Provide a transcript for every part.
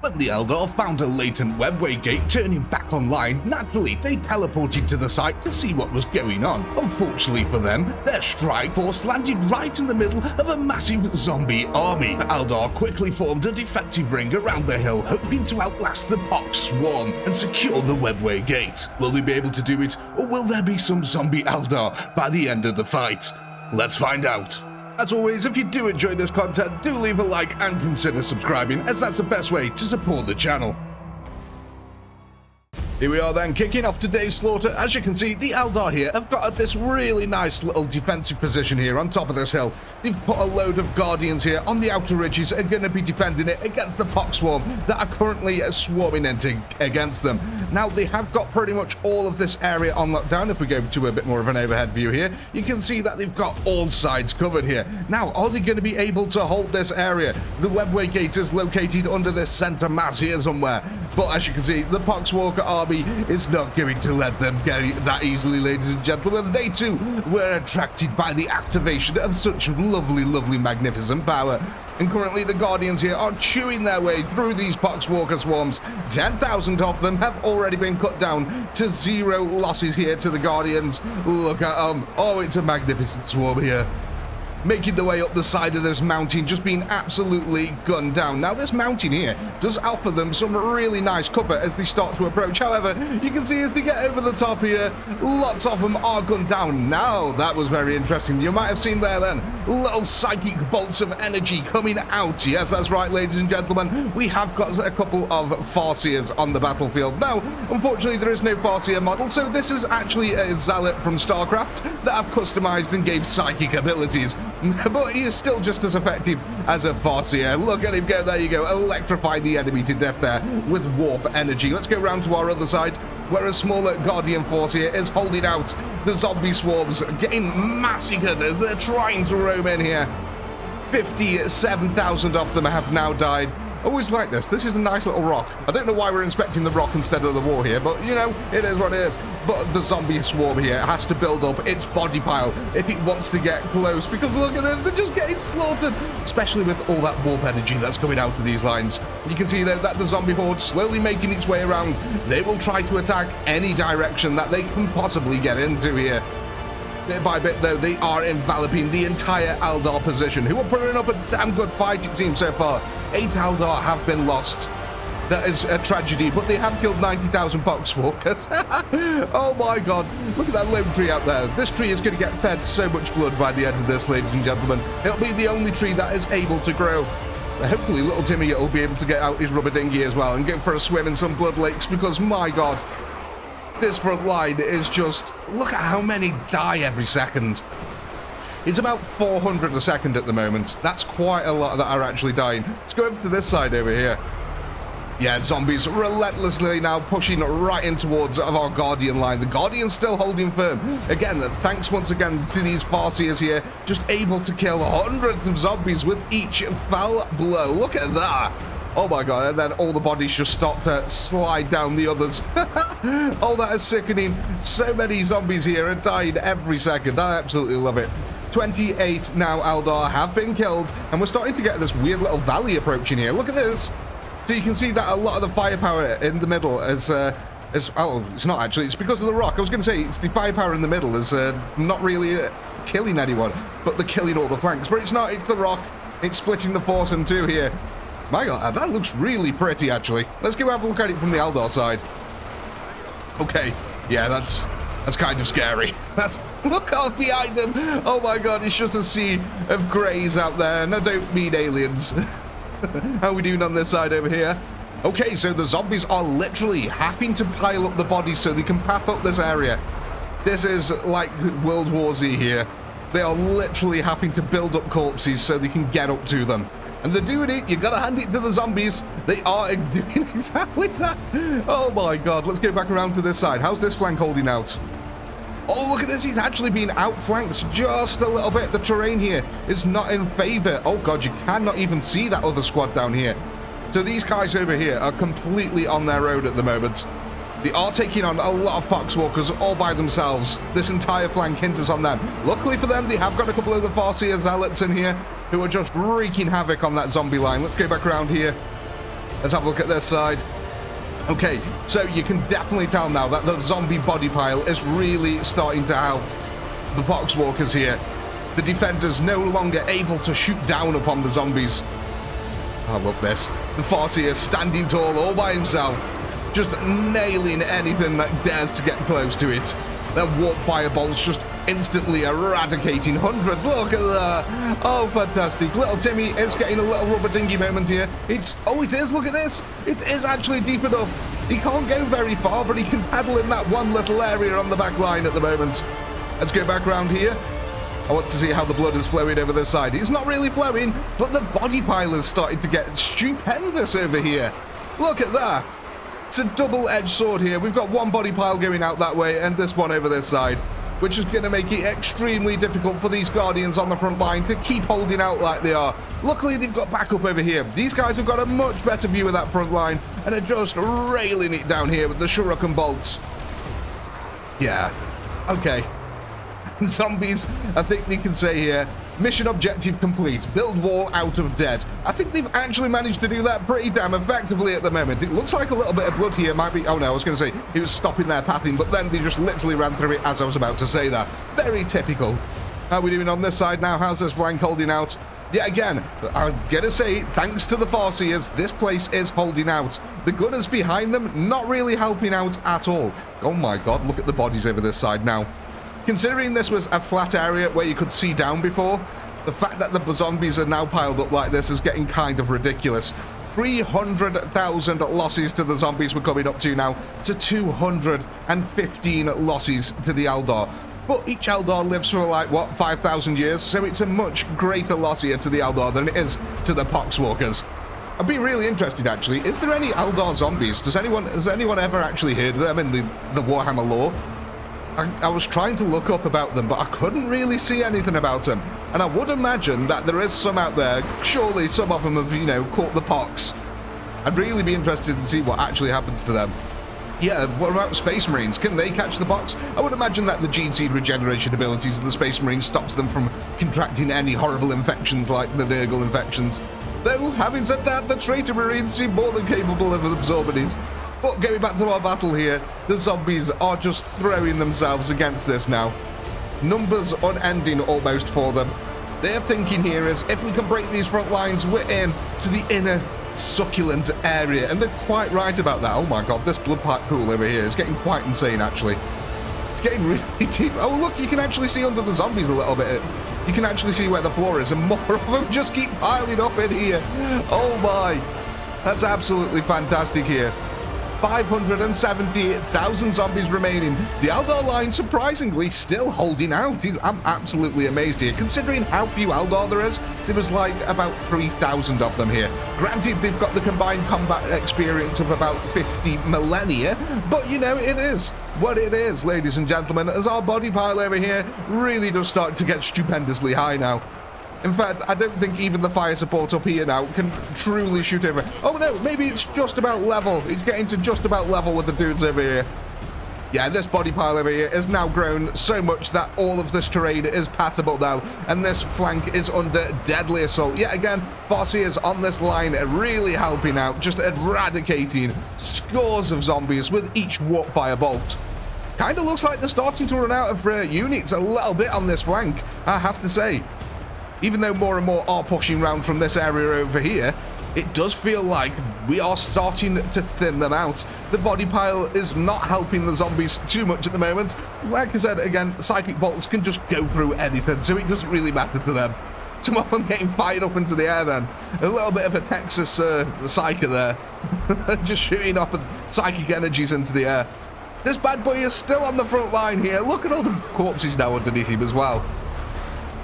When the Eldar found a latent webway gate turning back online, naturally they teleported to the site to see what was going on. Unfortunately for them, their strike force landed right in the middle of a massive zombie army. The Eldar quickly formed a defensive ring around the hill, hoping to outlast the pox swarm and secure the webway gate. Will they be able to do it, or will there be some zombie Eldar by the end of the fight? Let's find out. As always, if you do enjoy this content, do leave a like and consider subscribing, as that's the best way to support the channel. Here we are then, kicking off today's slaughter. As you can see, the Eldar here have got this really nice little defensive position here on top of this hill. They've put a load of guardians here on the outer ridges and are going to be defending it against the pox swarm that are currently swarming against them. Now, they have got pretty much all of this area on lockdown. If we go to a bit more of an overhead view here, you can see that they've got all sides covered here. Now, are they going to be able to hold this area? The webway gate is located under this center mass here somewhere. But as you can see, the Poxwalker army is not going to let them get it that easily, ladies and gentlemen. They too were attracted by the activation of such lovely, lovely, magnificent power. And currently the Guardians here are chewing their way through these Poxwalker swarms. 10,000 of them have already been cut down to 0 losses here to the Guardians. Look at them. Oh, it's a magnificent swarm here, making their way up the side of this mountain, just being absolutely gunned down. Now, this mountain here does offer them some really nice cover as they start to approach. However, you can see as they get over the top here, lots of them are gunned down. Now, that was very interesting. You might have seen there then, little psychic bolts of energy coming out. Yes, that's right, ladies and gentlemen. We have got a couple of Farseers on the battlefield. Now, unfortunately, there is no Farseer model, so this is actually a Zealot from StarCraft that I've customized and gave psychic abilities. But he is still just as effective as a Farseer. Look at him go, there you go, electrify the enemy to death there with warp energy. Let's go round to our other side, where a smaller Guardian force here is holding out the zombie swarms, getting massacred as they're trying to roam in here. 57,000 of them have now died. Always like this. This is a nice little rock. I don't know why we're inspecting the rock instead of the war here, but, you know, it is what it is. But the zombie swarm here has to build up its body pile if it wants to get close, because look at this, they're just getting slaughtered, especially with all that warp energy that's coming out of these lines. You can see there that the zombie horde slowly making its way around. They will try to attack any direction that they can possibly get into here. Bit by bit, though, they are enveloping the entire Eldar position, who are putting up a damn good fight, it seems, so far. 8 Eldar have been lost. That is a tragedy, but they have killed 90,000 Poxwalkers. Oh my god, look at that lone tree out there. This tree is going to get fed so much blood by the end of this, ladies and gentlemen. It'll be the only tree that is able to grow. Hopefully, little Timmy will be able to get out his rubber dinghy as well and go for a swim in some blood lakes, because, my god, this front line is just, look at how many die every second. It's about 400 a second at the moment. That's quite a lot that are actually dying. Let's go over to this side over here. Yeah, zombies relentlessly now pushing right in towards our Guardian line. The Guardian's still holding firm. Again, thanks once again to these Farseers here, just able to kill hundreds of zombies with each fell blow. Look at that. Oh my god, and then all the bodies just stop to slide down the others. Oh, that is sickening. So many zombies here are dying every second. I absolutely love it. 28 now Eldar have been killed, and we're starting to get this weird little valley approaching here. Look at this. So you can see that a lot of the firepower in the middle is oh, it's not actually, it's because of the rock. I was going to say, it's the firepower in the middle is not really killing anyone, but they're killing all the flanks. But it's not, it's the rock. It's splitting the force in two here. My god, that looks really pretty, actually. Let's go have a look at it from the Eldar side. Okay, yeah, that's kind of scary. Look out behind them. Oh my god, it's just a sea of greys out there, and I don't mean aliens. How are we doing on this side over here? Okay, so the zombies are literally having to pile up the bodies so they can path up this area. This is like World War Z here. They are literally having to build up corpses so they can get up to them. And they're doing it. You gotta hand it to the zombies. They are doing exactly that. Oh my god, let's go back around to this side. How's this flank holding out? Oh, look at this. He's actually been outflanked just a little bit. The terrain here is not in favor. Oh god, you cannot even see that other squad down here. So these guys over here are completely on their own at the moment. They are taking on a lot of Poxwalkers all by themselves. This entire flank hinders on them. Luckily for them, they have got a couple of the Farseer Zealots in here who are just wreaking havoc on that zombie line. Let's go back around here. Let's have a look at this side. Okay, so you can definitely tell now that the zombie body pile is really starting to help the poxwalkers here. The defenders no longer able to shoot down upon the zombies. I love this. The Farseer standing tall all by himself, just nailing anything that dares to get close to it. Their warp fireballs just instantly eradicating hundreds. Look at that. Oh, fantastic. Little Timmy is getting a little rubber dinghy moment here. Oh, it is. Look at this. It is actually deep enough. He can't go very far, but he can paddle in that one little area on the back line at the moment. Let's go back around here. I want to see how the blood is flowing over this side. It's not really flowing, but the body pile is starting to get stupendous over here. Look at that. It's a double-edged sword here. We've got one body pile going out that way and this one over this side, which is going to make it extremely difficult for these Guardians on the front line to keep holding out like they are. Luckily, they've got backup over here. These guys have got a much better view of that front line and are just railing it down here with the shuriken bolts. Yeah, okay. Zombies, I think they can say here, mission objective complete, build wall out of dead. I think they've actually managed to do that pretty damn effectively at the moment. It looks like a little bit of blood here might be, oh no, I was going to say he was stopping their pathing, but then they just literally ran through it as I was about to say that. Very typical. How are we doing on this side now? How's this flank holding out? Yeah, again, I'm gonna say, thanks to the Farseers, this place is holding out. The gunners behind them, not really helping out at all. Oh my god, look at the bodies over this side now. Considering this was a flat area where you could see down before, the fact that the zombies are now piled up like this is getting kind of ridiculous. 300,000 losses to the zombies we're coming up to now, to 215 losses to the Eldar. But each Eldar lives for like, what, 5,000 years? So it's a much greater loss here to the Eldar than it is to the Poxwalkers. I'd be really interested, actually. Is there any Eldar zombies? Has anyone ever actually heard of them in the Warhammer lore? I was trying to look up about them, but I couldn't really see anything about them. And I would imagine that there is some out there. Surely some of them have, you know, caught the pox. I'd really be interested to see what actually happens to them. Yeah, what about Space Marines? Can they catch the pox? I would imagine that the gene seed regeneration abilities of the Space Marines stops them from contracting any horrible infections like the Nurgle infections. Though, having said that, the traitor Marines seem more than capable of absorbing it. But going back to our battle here, the zombies are just throwing themselves against this now. Numbers unending almost for them. Their thinking here is, if we can break these front lines, we're in to the inner succulent area. And they're quite right about that. Oh my god, this blood pipe pool over here is getting quite insane, actually. It's getting really deep. Oh look, you can actually see under the zombies a little bit. You can actually see where the floor is, and more of them just keep piling up in here. Oh my. That's absolutely fantastic here. 570,000 zombies remaining. The Eldar line, surprisingly, still holding out. I'm absolutely amazed here. Considering how few Eldar there is, there was like about 3,000 of them here. Granted, they've got the combined combat experience of about 50 millennia, but you know, it is what it is, ladies and gentlemen, as our body pile over here really does start to get stupendously high now. In fact, I don't think even the fire support up here now can truly shoot over. Oh no, maybe it's just about level. It's getting to just about level with the dudes over here. Yeah, this body pile over here has now grown so much that all of this terrain is pathable now, and this flank is under deadly assault. Yet again, Farseers on this line are really helping out, just eradicating scores of zombies with each warp fire bolt. Kind of looks like they're starting to run out of units a little bit on this flank, I have to say. Even though more and more are pushing round from this area over here, it does feel like we are starting to thin them out. The body pile is not helping the zombies too much at the moment. Like I said, again, psychic bolts can just go through anything, so it doesn't really matter to them. Some of them getting fired up into the air then. A little bit of a Texas psyker there. Just shooting up psychic energies into the air. This bad boy is still on the front line here. Look at all the corpses now underneath him as well.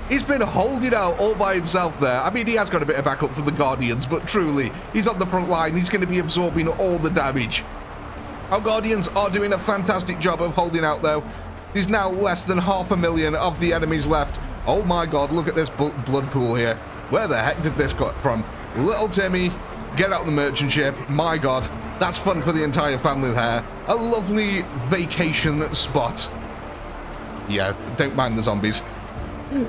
He's been holding out all by himself there. I mean, he has got a bit of backup from the Guardians, but truly, he's on the front line. He's going to be absorbing all the damage. Our Guardians are doing a fantastic job of holding out, though. There's now less than 500,000 of the enemies left. Oh my god, look at this blood pool here. Where the heck did this come from? Little Timmy, get out the merchant ship. My god, that's fun for the entire family there. A lovely vacation spot. Yeah, don't mind the zombies.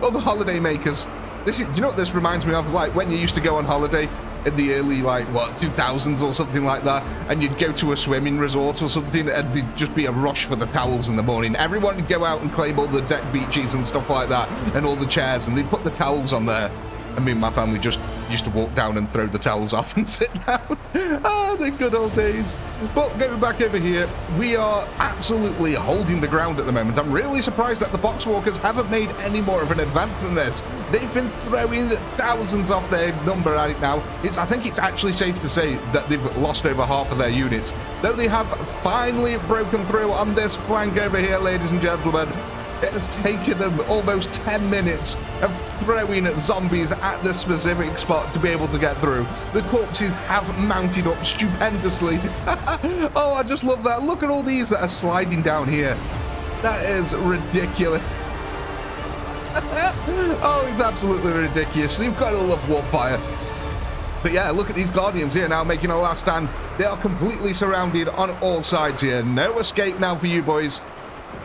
Oh, the holiday makers. Do you know what this reminds me of? Like when you used to go on holiday in the early, like, what, 2000s or something like that, and you'd go to a swimming resort or something, and there'd just be a rush for the towels in the morning. Everyone would go out and claim all the deck beaches and stuff like that, and all the chairs, and they'd put the towels on there. And me and my family just used to walk down and throw the towels off and sit down. Ah, the good old days. But going back over here, we are absolutely holding the ground at the moment. I'm really surprised that the Boxwalkers haven't made any more of an advance than this. They've been throwing thousands off their number right now. I think it's actually safe to say that they've lost over half of their units. Though they have finally broken through on this flank over here, ladies and gentlemen. It has taken them almost 10 minutes of throwing zombies at this specific spot to be able to get through. The corpses have mounted up stupendously. Oh, I just love that. Look at all these that are sliding down here. That is ridiculous. Oh, it's absolutely ridiculous. You've got to love Warfire. But yeah, look at these Guardians here now making a last stand. They are completely surrounded on all sides here. No escape now for you boys.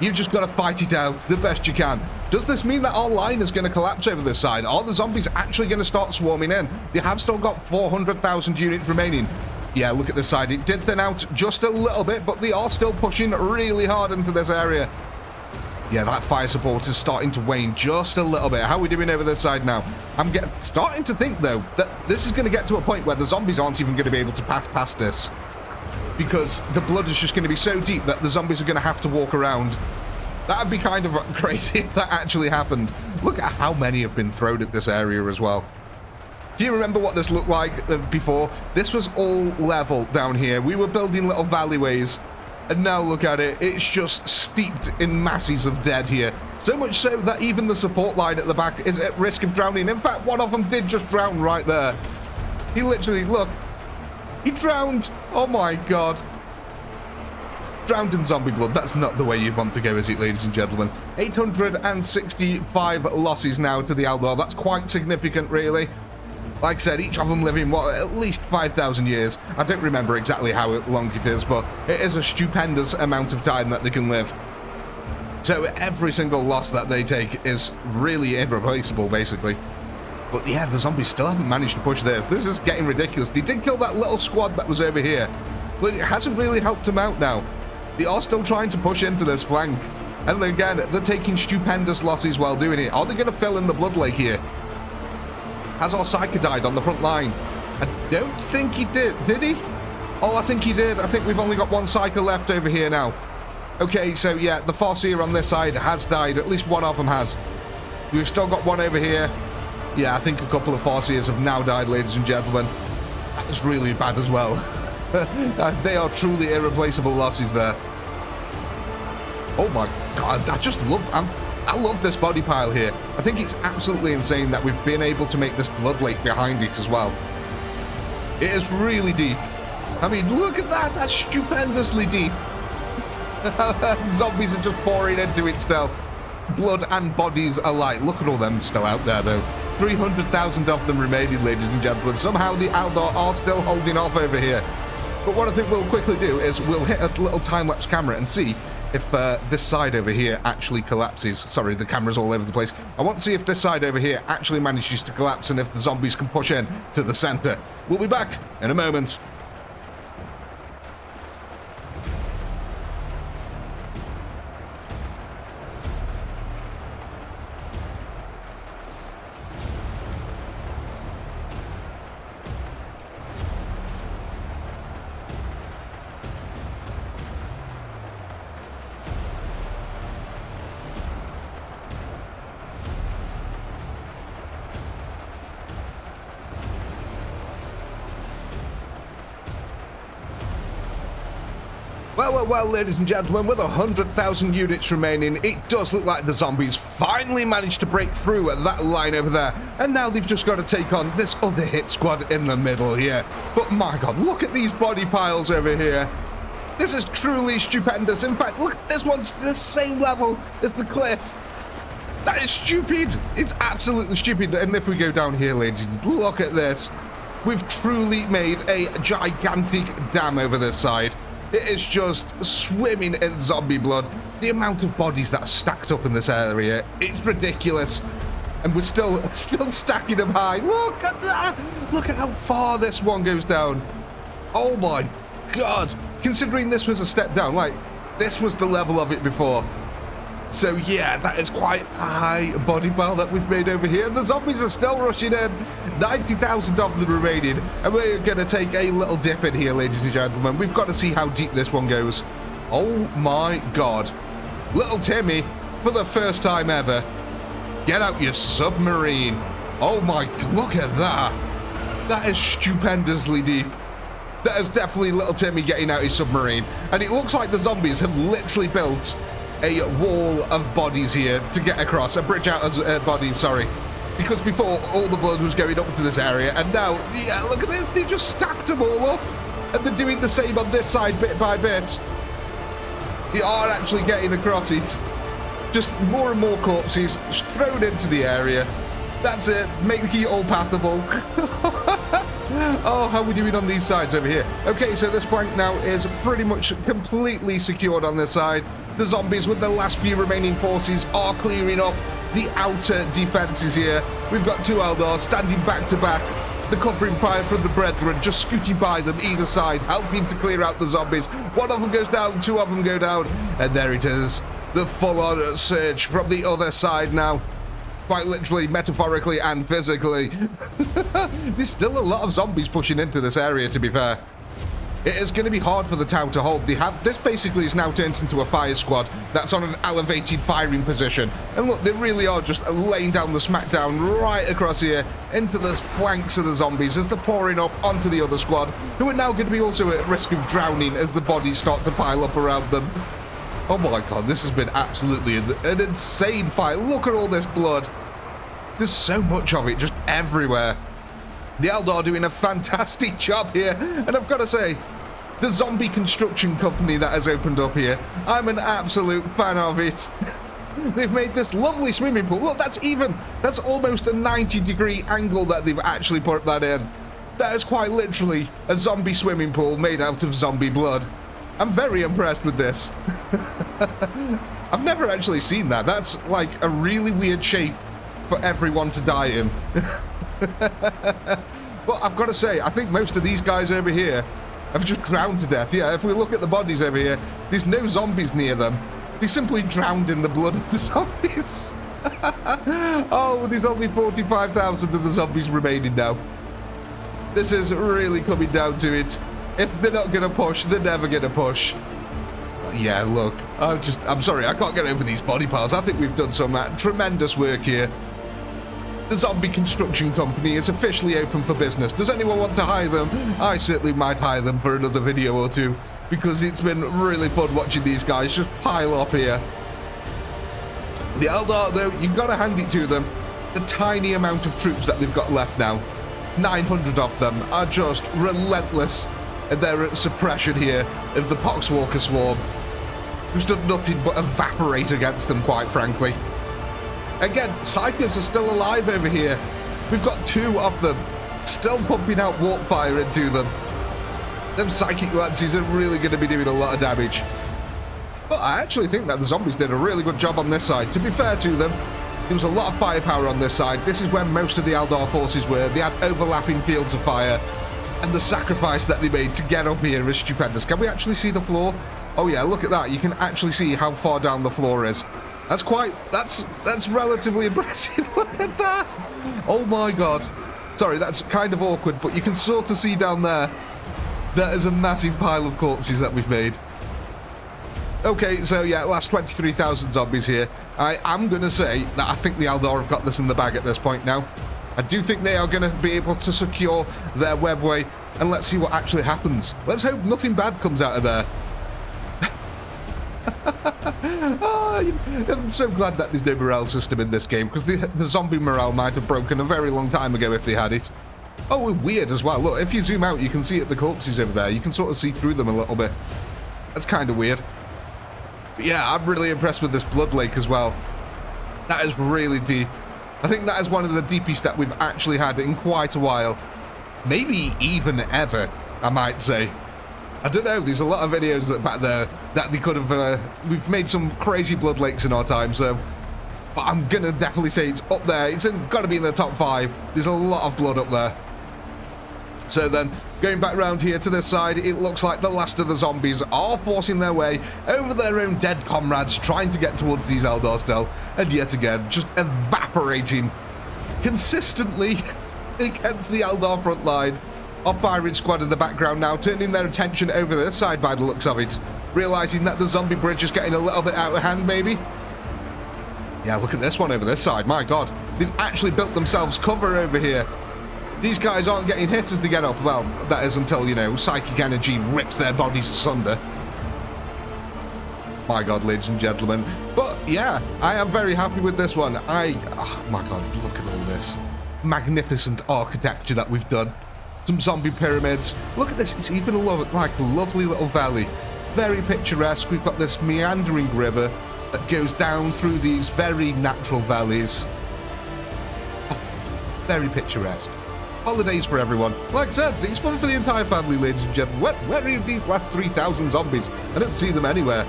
You've just got to fight it out the best you can. Does this mean that our line is going to collapse over this side? Are the zombies actually going to start swarming in? They have still got 400,000 units remaining. Yeah, look at this side. It did thin out just a little bit, but they are still pushing really hard into this area. Yeah, that fire support is starting to wane just a little bit. How are we doing over this side now? I'm starting to think, though, that this is going to get to a point where the zombies aren't even going to be able to pass past this. Because the blood is just going to be so deep that the zombies are going to have to walk around. That would be kind of crazy if that actually happened. Look at how many have been thrown at this area as well. Do you remember what this looked like before? This was all level down here. We were building little valleyways. And now look at it. It's just steeped in masses of dead here. So much so that even the support line at the back is at risk of drowning. In fact, one of them did just drown right there. He literally, look. He drowned. Oh my god. Drowned in zombie blood. That's not the way you want to go, is it, ladies and gentlemen? 865 losses now to the Eldar. That's quite significant, really. Like I said, each of them living, what, at least 5,000 years. I don't remember exactly how long it is, but it is a stupendous amount of time that they can live. So every single loss that they take is really irreplaceable, basically. But yeah, the zombies still haven't managed to push theirs. This is getting ridiculous. They did kill that little squad that was over here, but it hasn't really helped them out now. They are still trying to push into this flank. And again, they're taking stupendous losses while doing it. Are they going to fill in the blood lake here? Has our Psyker died on the front line? I don't think he did. Did he? Oh, I think he did. I think we've only got one Psyker left over here now. Okay, so yeah, the Farseer on this side has died. At least one of them has. We've still got one over here. Yeah, I think a couple of Farseers have now died, ladies and gentlemen. That's really bad as well. They are truly irreplaceable losses there. Oh my god, I love this body pile here. I think it's absolutely insane that we've been able to make this blood lake behind it as well. It is really deep. I mean, look at that. That's stupendously deep. Zombies are just pouring into it still. Blood and bodies alike. Look at all them still out there, though. 300,000 of them remaining, ladies and gentlemen. Somehow the Eldar are still holding off over here. But what I think we'll quickly do is we'll hit a little time-lapse camera and see if this side over here actually collapses. Sorry, the camera's all over the place. I want to see if this side over here actually manages to collapse and if the zombies can push in to the center. We'll be back in a moment. Well, ladies and gentlemen, with 100,000 units remaining, it does look like the zombies finally managed to break through that line over there. And now they've just got to take on this other hit squad in the middle here. But my god, look at these body piles over here. This is truly stupendous. In fact, look, this one's the same level as the cliff. That is stupid. It's absolutely stupid. And if we go down here, ladies, look at this. We've truly made a gigantic dam over this side. It is just swimming in zombie blood. The amount of bodies that are stacked up in this area, it's ridiculous. And we're still stacking them high. Look at that! Look at how far this one goes down. Oh my god. Considering this was a step down, like, this was the level of it before. So yeah, that is quite a high body pile that we've made over here. The zombies are still rushing in. 90,000 of them remaining. And we're going to take a little dip in here, ladies and gentlemen. We've got to see how deep this one goes. Oh my god. Little Timmy, for the first time ever, get out your submarine. Oh my, look at that. That is stupendously deep. That is definitely little Timmy getting out his submarine. And it looks like the zombies have literally built a wall of bodies here to get across. A bridge out of bodies, sorry. Because before, all the blood was going up to this area. And now, yeah, look at this. They've just stacked them all up. And they're doing the same on this side bit by bit. They are actually getting across it. Just more and more corpses thrown into the area. That's it. Make the key all pathable. Oh, how are we doing on these sides over here? Okay, so this flank now is pretty much completely secured on this side. The zombies with the last few remaining forces are clearing up the outer defenses here. We've got two Eldar standing back to back. The covering fire from the brethren just scooting by them either side, helping to clear out the zombies. One of them goes down, two of them go down, and there it is. The full-on surge from the other side now. Quite literally, metaphorically, and physically. There's still a lot of zombies pushing into this area, to be fair. It is going to be hard for the town to hold. This basically is now turned into a fire squad that's on an elevated firing position. And look, they really are just laying down the smackdown right across here into the flanks of the zombies as they're pouring up onto the other squad, who are now going to be also at risk of drowning as the bodies start to pile up around them. Oh my god, this has been absolutely an insane fight. Look at all this blood. There's so much of it just everywhere. The Eldar doing a fantastic job here. And I've got to say, the zombie construction company that has opened up here, I'm an absolute fan of it. They've made this lovely swimming pool. Look, that's almost a 90-degree angle that they've actually put that in. That is quite literally a zombie swimming pool made out of zombie blood. I'm very impressed with this. I've never actually seen that. That's like a really weird shape for everyone to die in. But I've got to say, I think most of these guys over here have just drowned to death. Yeah, if we look at the bodies over here, there's no zombies near them. They simply drowned in the blood of the zombies. Oh, there's only 45,000 of the zombies remaining now. This is really coming down to it. If they're not going to push, they're never going to push. Yeah, look, I'm sorry, I can't get over these body piles. I think we've done some tremendous work here. The zombie construction company is officially open for business. Does anyone want to hire them? I certainly might hire them for another video or two, because it's been really fun watching these guys just pile up here. The Eldar, though, you've got to hand it to them. The tiny amount of troops that they've got left now, 900 of them, are just relentless in their suppression here of the Poxwalker swarm, who's done nothing but evaporate against them, quite frankly. Again, Psychers are still alive over here. We've got two of them still pumping out warp fire into them. Them psychic lances are really going to be doing a lot of damage. But I actually think that the zombies did a really good job on this side. To be fair to them, there was a lot of firepower on this side. This is where most of the Eldar forces were. They had overlapping fields of fire. And the sacrifice that they made to get up here is stupendous. Can we actually see the floor? Oh yeah, look at that. You can actually see how far down the floor is. That's relatively impressive. Look at that. Oh my god. Sorry, that's kind of awkward, but you can sort of see down there. That is a massive pile of corpses that we've made. Okay, so yeah, last 23,000 zombies here. I am going to say that I think the Eldar have got this in the bag at this point now. I do think they are going to be able to secure their webway, and let's see what actually happens. Let's hope nothing bad comes out of there. I'm so glad that there's no morale system in this game, because the zombie morale might have broken a very long time ago if they had it. Oh, weird as well. Look, if you zoom out, you can see the corpses over there. You can sort of see through them a little bit. That's kind of weird. But yeah, I'm really impressed with this blood lake as well. That is really deep. I think that is one of the deepest that we've actually had in quite a while. Maybe even ever, I might say. I don't know, there's a lot of videos that back there that they could have, we've made some crazy blood lakes in our time, so but I'm going to definitely say it's up there. It's got to be in the top 5. There's a lot of blood up there. So then, going back round here to this side, it looks like the last of the zombies are forcing their way over their own dead comrades, trying to get towards these Eldar still, and yet again, just evaporating consistently against the Eldar front line. Our firing squad in the background now, turning their attention over this side by the looks of it, realizing that the zombie bridge is getting a little bit out of hand, maybe. Yeah, look at this one over this side. My God, they've actually built themselves cover over here. These guys aren't getting hit as they get up. Well, that is until, you know, psychic energy rips their bodies asunder. My God, ladies and gentlemen. But, yeah, I am very happy with this one. Oh, my God, look at all this magnificent architecture that we've done. Some zombie pyramids. Look at this. It's even like a lovely little valley. Very picturesque. We've got this meandering river that goes down through these very natural valleys. Oh, very picturesque. Holidays for everyone. Like I said, it's fun for the entire family, ladies and gentlemen. Where are these last 3,000 zombies? I don't see them anywhere.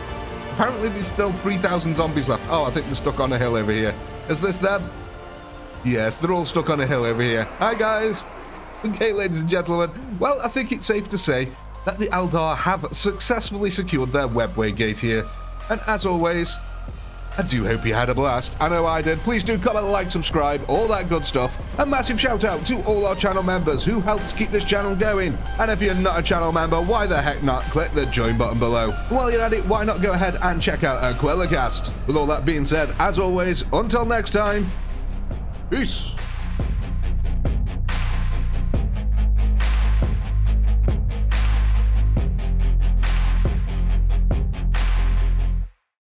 Apparently there's still 3,000 zombies left. Oh, I think they're stuck on a hill over here. Is this them? Yes, they're all stuck on a hill over here. Hi, guys. Okay, ladies and gentlemen. Well, I think it's safe to say that the Eldar have successfully secured their webway gate here. And as always, I do hope you had a blast. I know I did. Please do comment, like, subscribe, all that good stuff. A massive shout out to all our channel members who helped keep this channel going. And if you're not a channel member, why the heck not? Click the join button below. And while you're at it, why not go ahead and check out our Quellercast? With all that being said, as always, until next time, peace.